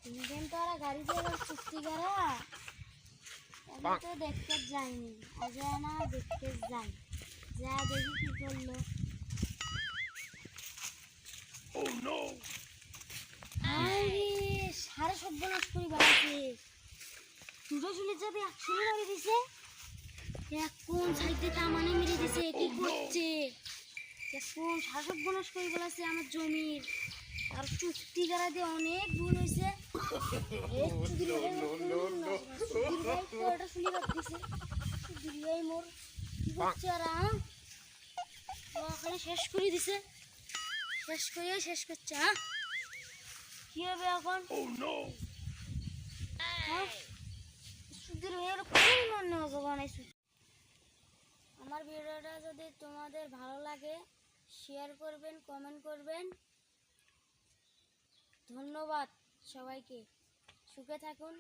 তিনদিন তো ওরা গাড়ি দিয়ে এবার চুক্তি করা আমি তো দেখতে যাইনি আজ না দেখতে যাই যা দেখি কি করলো সারা সব নাশ করি বেড়াচ্ছে দুটো চুলের যাবে একশো মারি দিছে কোন সাইডে তামানে মেরে দিছে কি করছে কোন সারা সব নাশ করি বেড়াচ্ছে আমার জমির আর চুক্তি করা দিয়ে অনেক ভুল হয়েছে মোর কি করছে আর ওখানে শেষ করে দিছে শেষ করছে হ্যাঁ কি হবে এখন আমার ভিডিওটা যদি তোমাদের ভালো লাগে শেয়ার করবেন কমেন্ট করবেন ধন্যবাদ সবাইকে সুখে থাকুন।